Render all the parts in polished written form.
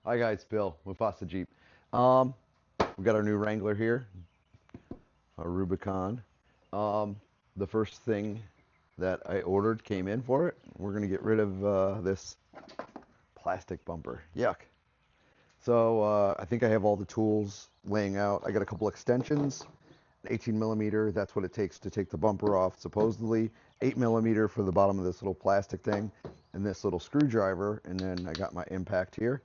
Hi guys, Bill, Mufasajeep. Um, we got our new Wrangler here, our Rubicon. Um, the first thing that I ordered came in for it. We're gonna get rid of this plastic bumper. Yuck. So I think I have all the tools laying out. I got a couple extensions, 18 millimeter. That's what it takes to take the bumper off. Supposedly 8 millimeter for the bottom of this little plastic thing, and this little screwdriver. And then I got my impact here.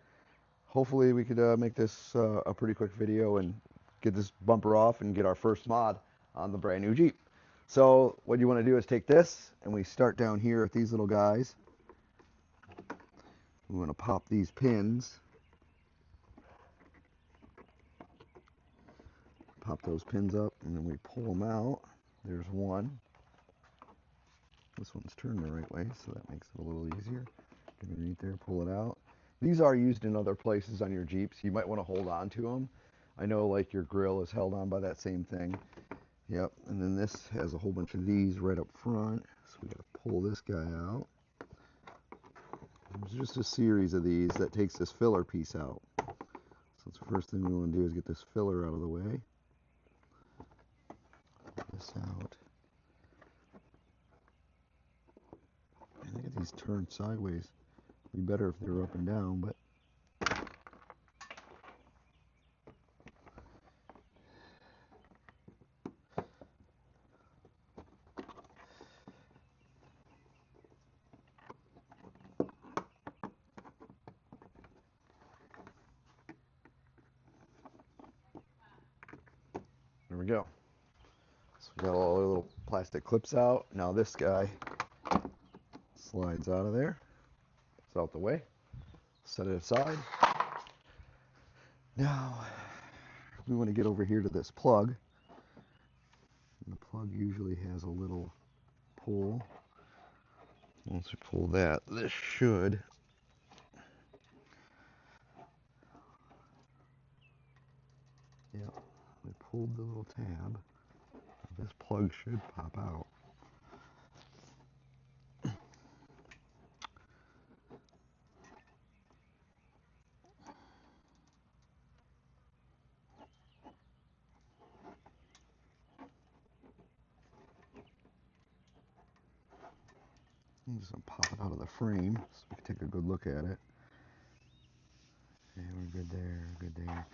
Hopefully we could make this a pretty quick video and get this bumper off and get our first mod on the brand new Jeep. So what you want to do is take this and we start down here at these little guys. We want to pop these pins, pop those pins up, and then we pull them out. There's one. This one's turned the right way, so that makes it a little easier. Get underneath there, pull it out. These are used in other places on your Jeeps. You might want to hold on to them. I know like your grill is held on by that same thing. Yep, and then this has a whole bunch of these right up front. So we got to pull this guy out. There's just a series of these that takes this filler piece out. So the first thing we want to do is get this filler out of the way. Pull this out. And I get these turned sideways. It'd be better if they were up and down, but there we go. So we got all our little plastic clips out. Now this guy slides out of there. It's out the way. Set it aside. Now we want to get over here to this plug. And the plug usually has a little pull. Once we pull that, this should yep, we pulled the little tab. This plug should pop out. I'm just gonna pop it out of the frame so we can take a good look at it. Yeah, we're good there, good there.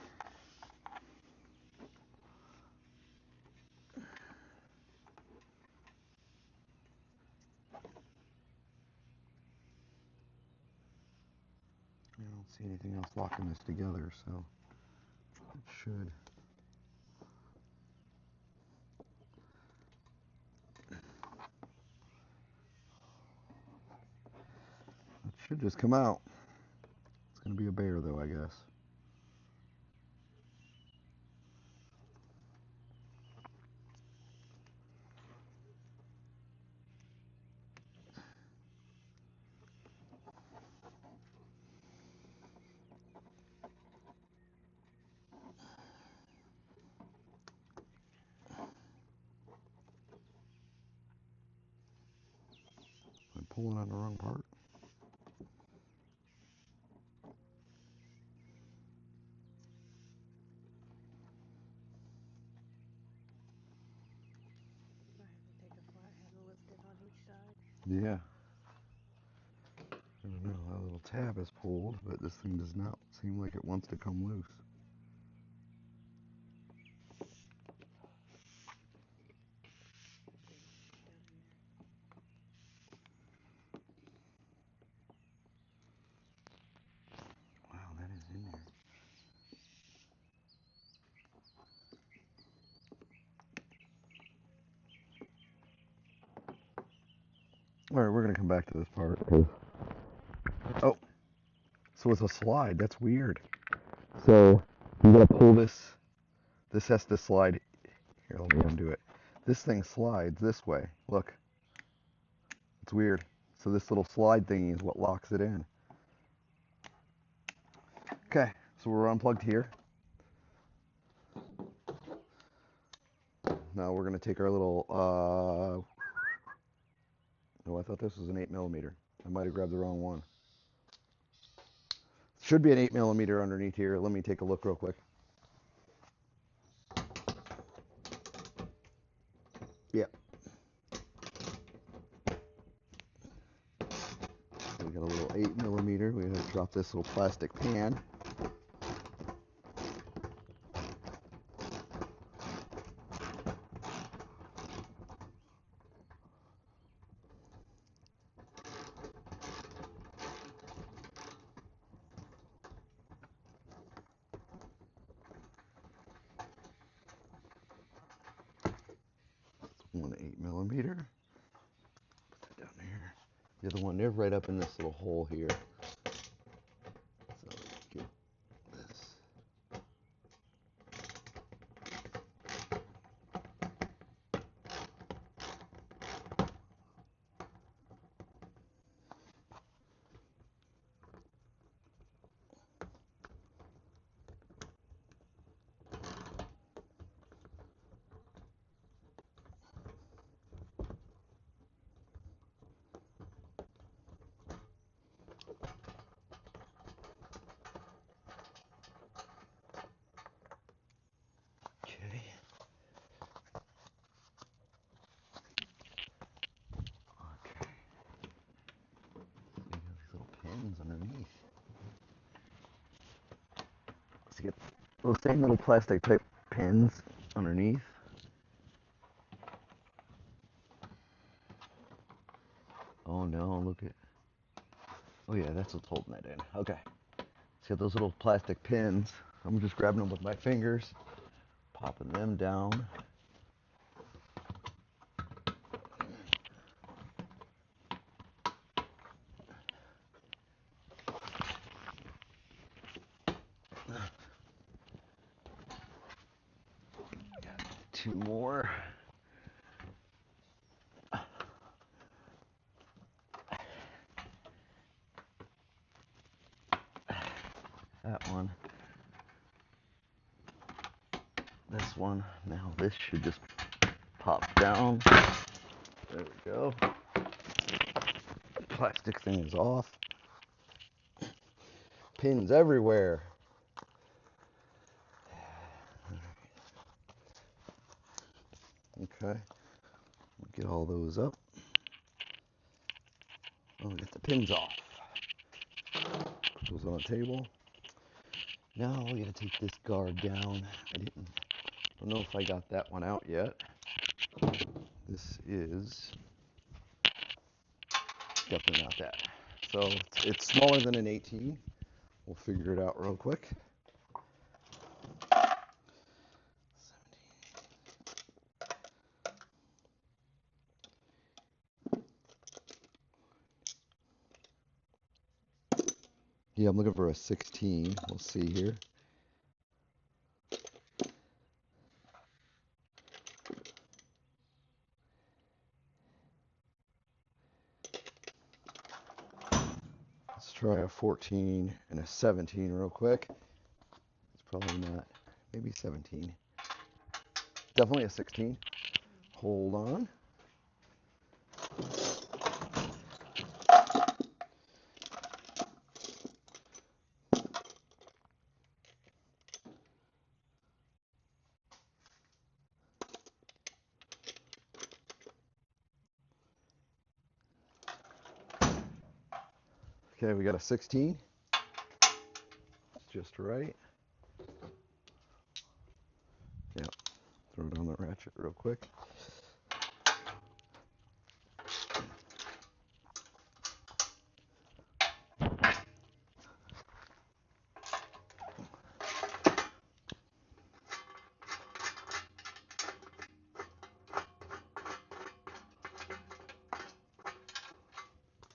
I don't see anything else locking this together, so it should just come out. It's gonna be a bear though, I guess. I'm pulling on the wrong part. Yeah. I don't know. That little tab is pulled, but this thing does not seem like it wants to come loose. Wow, that is in there. All right, we're gonna come back to this part. Oh, so it's a slide. That's weird. So you gotta pull this. This has to slide. Here, let me undo it. This thing slides this way. Look, it's weird. So this little slide thingy is what locks it in. Okay, so we're unplugged here. Now we're gonna take our little. Oh, I thought this was an 8 millimeter. I might have grabbed the wrong one. Should be an 8mm underneath here. Let me take a look real quick. Yep. So we got a little 8mm. We're going to drop this little plastic pan. One 8mm. Put that down here. The other one, they're right up in this little hole here. So get this. Okay. Okay. So you got these little pins underneath. So you get those same little plastic type pins underneath. Oh no, look at. Oh yeah, that's what's holding that in. Okay. So you got those little plastic pins. I'm just grabbing them with my fingers, popping them down. Got 2 more. That one. This one. Now this should just pop down. There we go. The plastic thing is off. Pins everywhere. Okay. Get all those up. Oh, get the pins off. Put those on the table. Now we gotta take this guard down. Don't know if I got that one out yet. This is definitely not that. So it's smaller than an 18. We'll figure it out real quick. 17. Yeah, I'm looking for a 16. We'll see here. Let's try a 14 and a 17 real quick. It's probably not. Maybe 17. Definitely a 16. Hold on. Okay, we got a 16. Just right. Yeah, throw it on the ratchet real quick.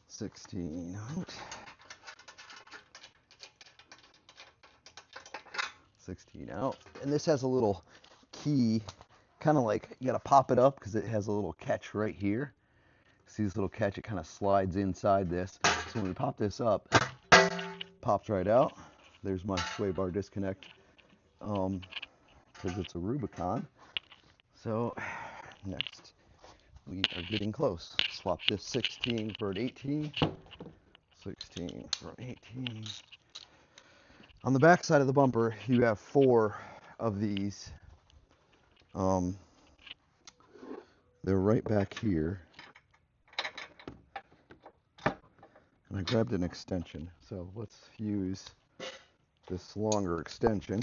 $16 out. 16 out. And this has a little key, kind of like you gotta pop it up because it has a little catch right here. See this little catch? It kind of slides inside this. So when we pop this up, pops right out. There's my sway bar disconnect because it's a Rubicon. So next we are getting close. Swap this 16 for an 18. 16 for an 18. On the back side of the bumper, you have 4 of these. They're right back here. And I grabbed an extension. So let's use this longer extension.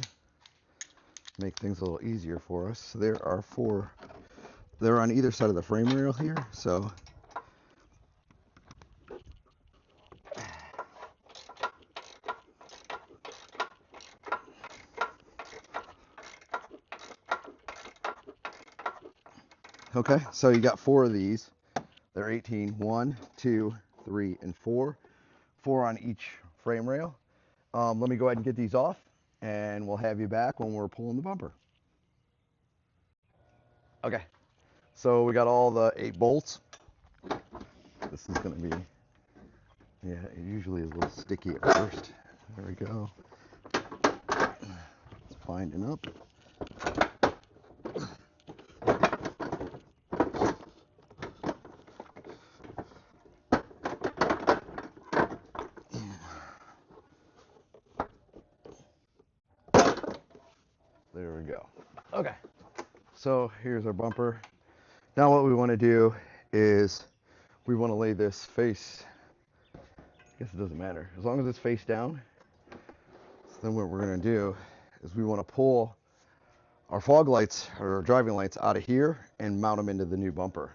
Make things a little easier for us. There are 4. They're on either side of the frame rail here. So okay, so you got 4 of these. They're 18. 1, 2, 3, and 4. 4 on each frame rail. Let me go ahead and get these off, and we'll have you back when we're pulling the bumper. Okay, so we got all the 8 bolts. This is going to be, yeah, it usually is a little sticky at first. There we go. It's binding up. There we go. Okay, so here's our bumper. Now what we want to do is we want to lay this face, I guess it doesn't matter, as long as it's face down. So then what we're going to do is we want to pull our fog lights or driving lights out of here and mount them into the new bumper.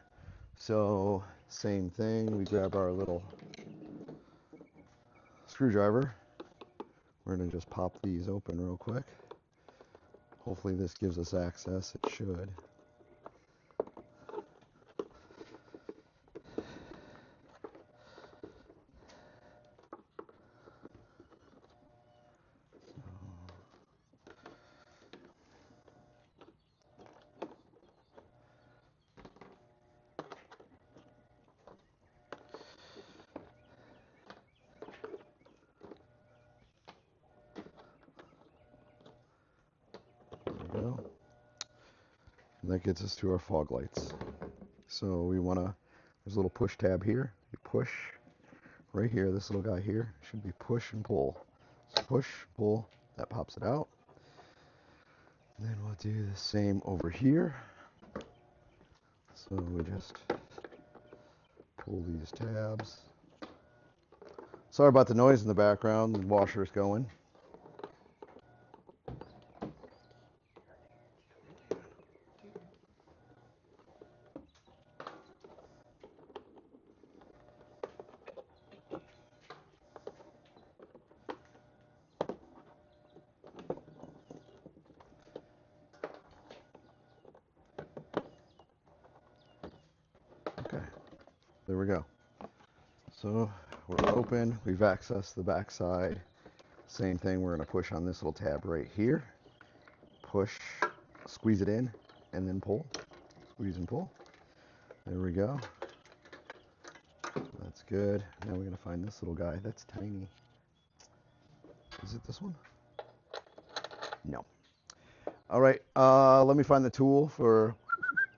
So same thing, we grab our little screwdriver. We're going to just pop these open real quick. Hopefully this gives us access. It should. There we go. And that gets us to our fog lights. So we want to, there's a little push tab here. You push right here, this little guy here should be push and pull. So push, pull, that pops it out. And then we'll do the same over here. So we just pull these tabs. Sorry about the noise in the background, the washer's going. Okay, there we go. So we're open, we've accessed the back side. Same thing, we're going to push on this little tab right here. Push, squeeze it in, and then pull. Squeeze and pull. There we go. That's good. Now we're going to find this little guy. That's tiny. Is it this one? No. All right, let me find the tool for,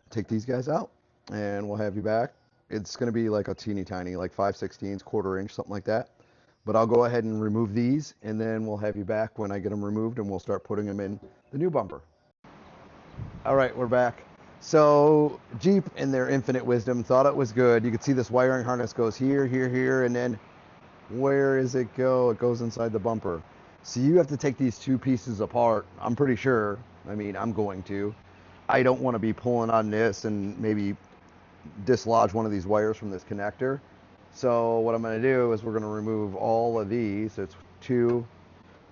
take these guys out, and we'll have you back. It's going to be like a teeny tiny, like 5/16, quarter inch, something like that. But I'll go ahead and remove these, and then we'll have you back when I get them removed, and we'll start putting them in the new bumper. All right, we're back. So Jeep, in their infinite wisdom, thought it was good. You can see this wiring harness goes here, here, here, and then where does it go? It goes inside the bumper. So you have to take these 2 pieces apart. I'm pretty sure. I mean, I'm going to. I don't want to be pulling on this and maybe dislodge one of these wires from this connector. So what I'm going to do is we're going to remove all of these. It's 2,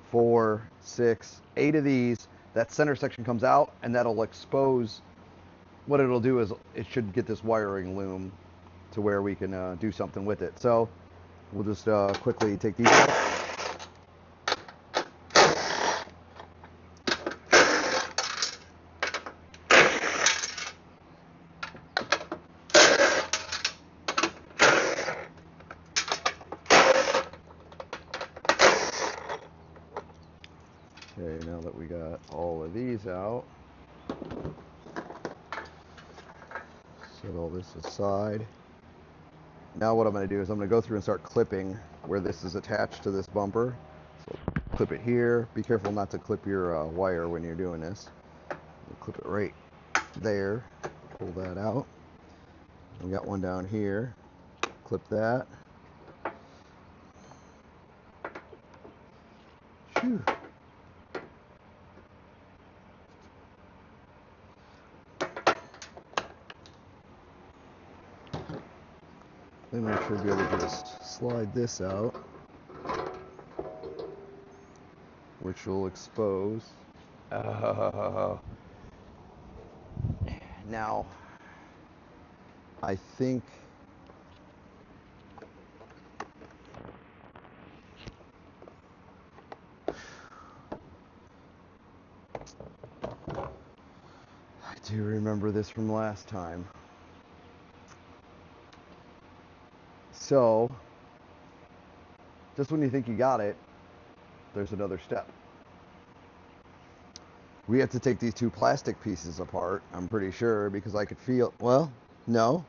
4, 6, 8 of these. That center section comes out, and that'll expose. What it'll do is it should get this wiring loom to where we can do something with it. So we'll just quickly take these out. Okay, now that we got all of these out, set all this aside. Now what I'm going to do is I'm going to go through and start clipping where this is attached to this bumper. So clip it here. Be careful not to clip your wire when you're doing this. Clip it right there. Pull that out. We got one down here. Clip that. Whew. Then we should be able to just slide this out, which will expose. Now, I think I do remember this from last time. So, just when you think you got it, there's another step. We have to take these two plastic pieces apart, I'm pretty sure, because I could feel, well, no.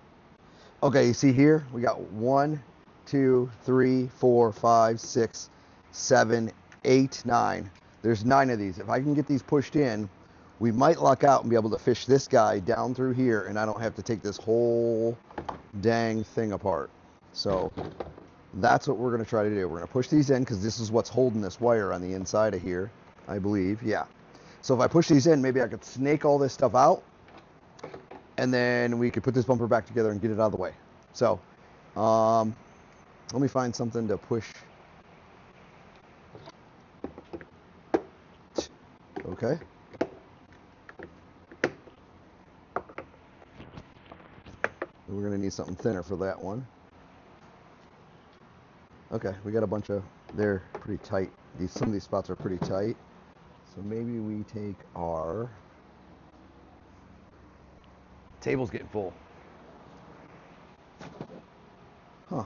Okay, you see here, we got 1, 2, 3, 4, 5, 6, 7, 8, 9. There's 9 of these. If I can get these pushed in, we might luck out and be able to fish this guy down through here, and I don't have to take this whole dang thing apart. So that's what we're going to try to do. We're going to push these in because this is what's holding this wire on the inside of here, I believe. Yeah. So if I push these in, maybe I could snake all this stuff out, and then we could put this bumper back together and get it out of the way. So let me find something to push. Okay. We're going to need something thinner for that one. Okay, we got a bunch of, they're pretty tight. Some of these spots are pretty tight. So maybe we take our, table's getting full. Huh.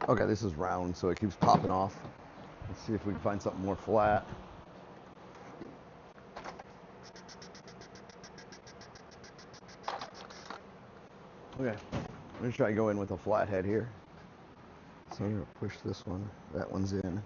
Okay, this is round, so it keeps popping off. Let's see if we can find something more flat. Okay, I'm gonna try to go in with a flat head here. So I'm gonna push this one, that one's in.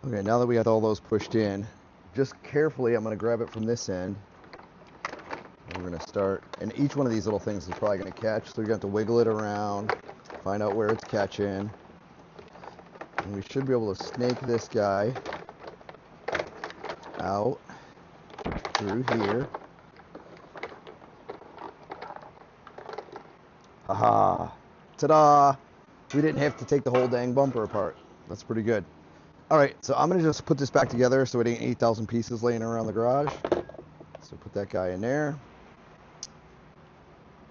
Okay, now that we got all those pushed in, just carefully, I'm going to grab it from this end. And we're going to start, and each one of these little things is probably going to catch, so you're going to have to wiggle it around, find out where it's catching. And we should be able to snake this guy out through here. Aha! Ta-da! We didn't have to take the whole dang bumper apart. That's pretty good. Alright, so I'm going to just put this back together so it ain't 8,000 pieces laying around the garage. So put that guy in there.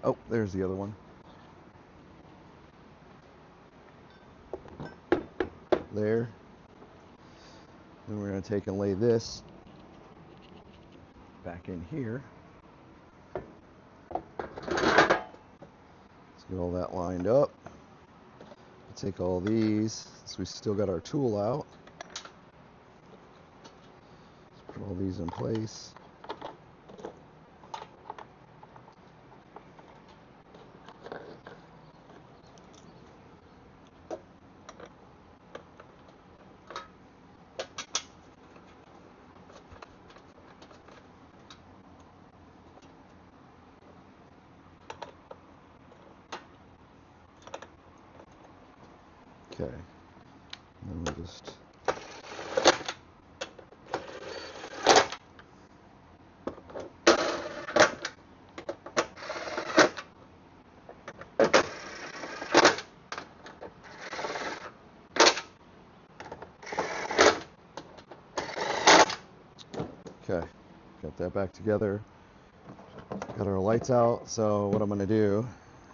Oh, there's the other one. There. Then we're going to take and lay this back in here. Let's get all that lined up. Take all these, so we still got our tool out. Let's put all these in place. Okay, and then we'll just Got that back together. Got our lights out. So what I'm going to do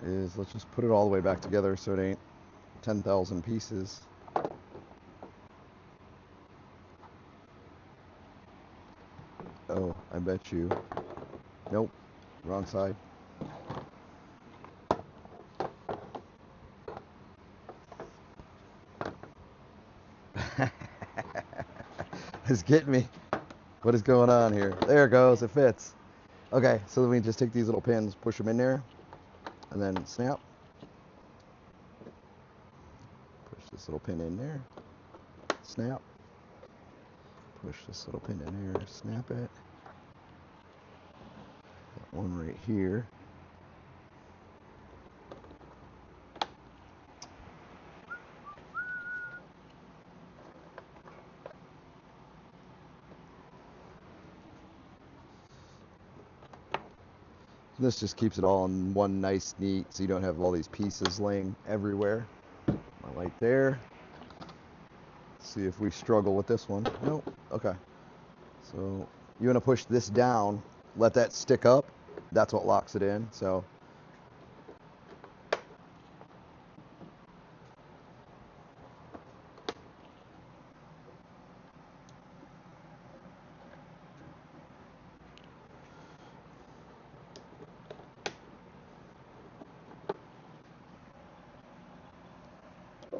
is let's just put it all the way back together so it ain't 10,000 pieces. Oh, I bet you. Nope, wrong side. It's getting me. What is going on here? There it goes, it fits. Okay, so then we just take these little pins, push them in there, and then snap. Push this little pin in there, snap. Push this little pin in there, snap it. That one right here. This just keeps it all in one nice, neat, so you don't have all these pieces laying everywhere. My light there. Let's see if we struggle with this one. Nope. Okay. So you want to push this down, let that stick up. That's what locks it in. So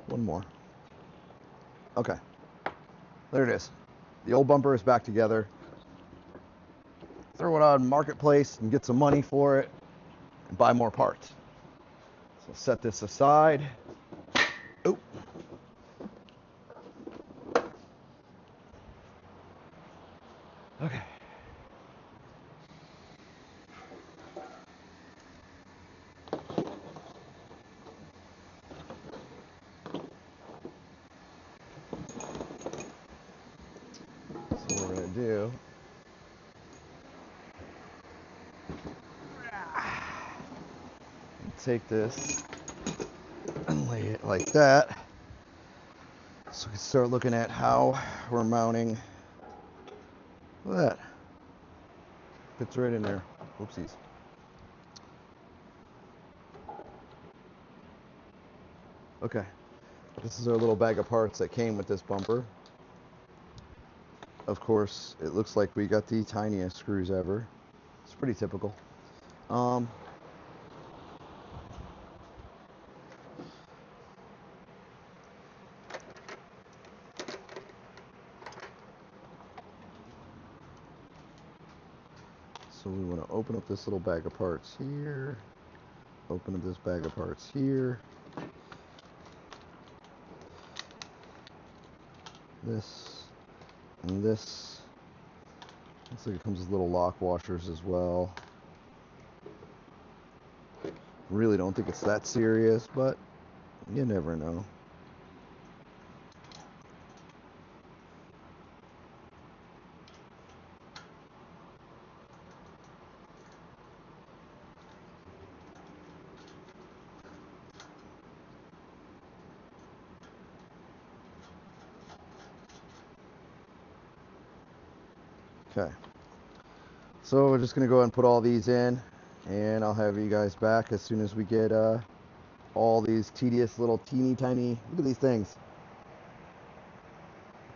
one more. Okay. There it is. The old bumper is back together. Throw it on Marketplace and get some money for it and buy more parts. So set this aside. Oh. Okay. So what we're going to do, take this and lay it like that. So we can start looking at how we're mounting. Look at that. Fits right in there. Whoopsies. Okay. This is our little bag of parts that came with this bumper. Of course, it looks like we got the tiniest screws ever. It's pretty typical. So we want to open up this little bag of parts here. Open up this bag of parts here. This and this. Looks like it comes with little lock washers as well. Really don't think it's that serious, but you never know. Okay. So we're just going to go ahead and put all these in, and I'll have you guys back as soon as we get all these tedious little teeny tiny, look at these things.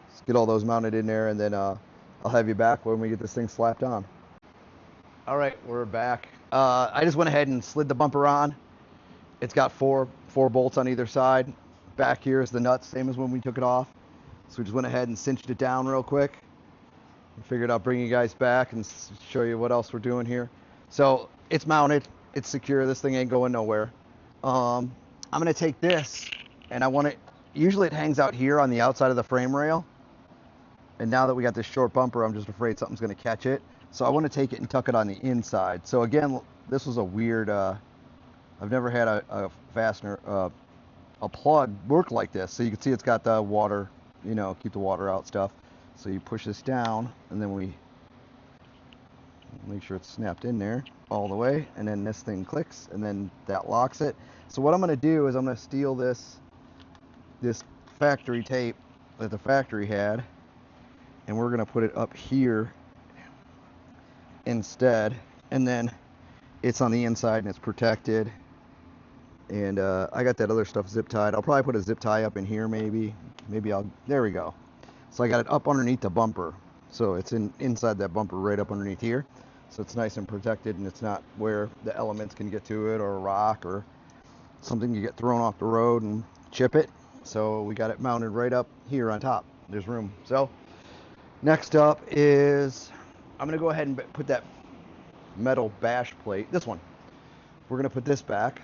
Let's get all those mounted in there, and then I'll have you back when we get this thing slapped on. All right, we're back. I just went ahead and slid the bumper on. It's got four bolts on either side. Back here is the nuts, same as when we took it off. So we just went ahead and cinched it down real quick. I figured I'll bring you guys back and show you what else we're doing here. So it's mounted, it's secure, this thing ain't going nowhere. I'm gonna take this, and I want it, usually it hangs out here on the outside of the frame rail. And now that we got this short bumper, I'm just afraid something's gonna catch it. So I wanna take it and tuck it on the inside. So again, this was a weird, I've never had a fastener, a plug work like this. So you can see it's got the water, you know, keep the water out stuff. So you push this down, and then we make sure it's snapped in there all the way, and then this thing clicks, and then that locks it. So what I'm going to do is I'm going to steal this factory tape that the factory had, and we're going to put it up here instead, and then it's on the inside and it's protected. And I got that other stuff zip tied. I'll probably put a zip tie up in here maybe. There we go. So I got it up underneath the bumper. So it's inside that bumper right up underneath here. So it's nice and protected, and it's not where the elements can get to it, or a rock or something you get thrown off the road and chip it. So we got it mounted right up here on top. There's room. So next up is, I'm gonna go ahead and put that metal bash plate, this one. We're gonna put this back.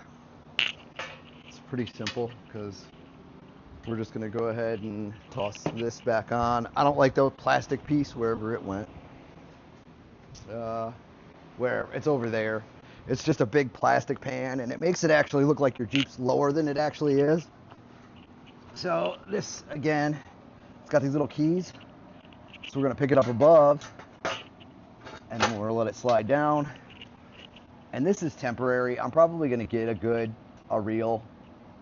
It's pretty simple because we're just gonna go ahead and toss this back on. I don't like the plastic piece wherever it went. Where it's over there. It's just a big plastic pan, and it makes it actually look like your Jeep's lower than it actually is. So this, again, it's got these little keys. So we're gonna pick it up above, and then we're gonna let it slide down. And this is temporary. I'm probably gonna get a reel,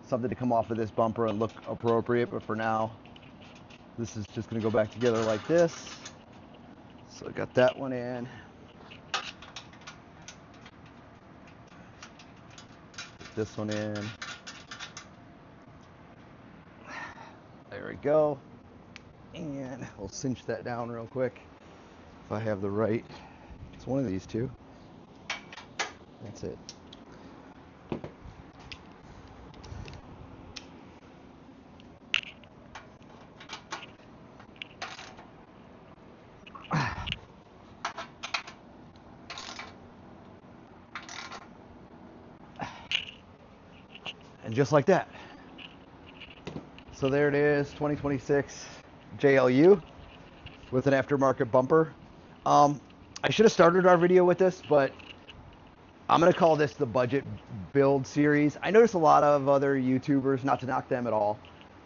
something to come off of this bumper and look appropriate, but for now, this is just gonna go back together like this. So I got that one in. Put this one in. There we go. And we'll cinch that down real quick. If I have the right, it's one of these two. That's it. And just like that. So there it is, 2026 JLU with an aftermarket bumper. I should have started our video with this, but I'm gonna call this the budget build series. I notice a lot of other YouTubers, not to knock them at all,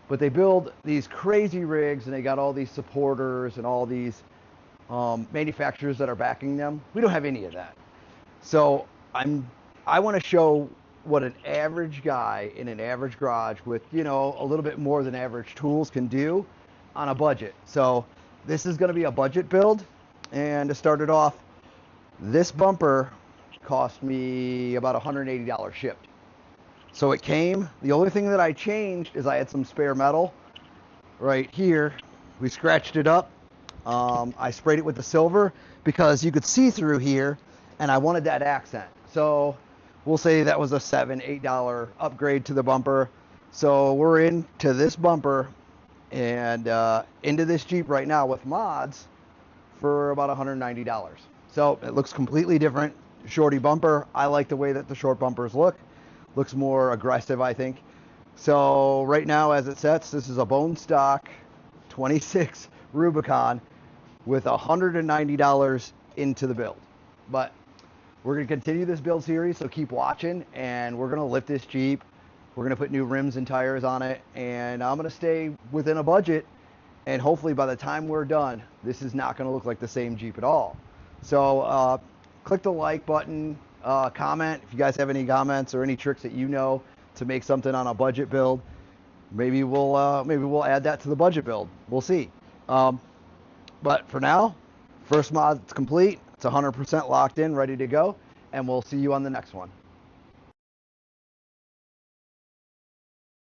but they build these crazy rigs and they got all these supporters and all these manufacturers that are backing them. We don't have any of that. So I want to show what an average guy in an average garage with, you know, a little bit more than average tools can do on a budget. So this is going to be a budget build. And to start it off, this bumper cost me about $180 shipped. So it came, the only thing that I changed is I had some spare metal right here. We scratched it up. I sprayed it with the silver because you could see through here, and I wanted that accent. So we'll say that was a $7, $8 upgrade to the bumper. So we're into this bumper and into this Jeep right now with mods for about $190. So it looks completely different. Shorty bumper. I like the way that the short bumpers look. Looks more aggressive, I think. So right now, as it sets, this is a bone stock 26 Rubicon with $190 into the build. But we're going to continue this build series, so keep watching, and we're going to lift this Jeep. We're going to put new rims and tires on it, and I'm going to stay within a budget, and hopefully by the time we're done, this is not going to look like the same Jeep at all. So click the like button, comment if you guys have any comments or any tricks that you know to make something on a budget build. Maybe we'll add that to the budget build. We'll see. But for now, first mod's complete. It's 100% locked in, ready to go, and we'll see you on the next one.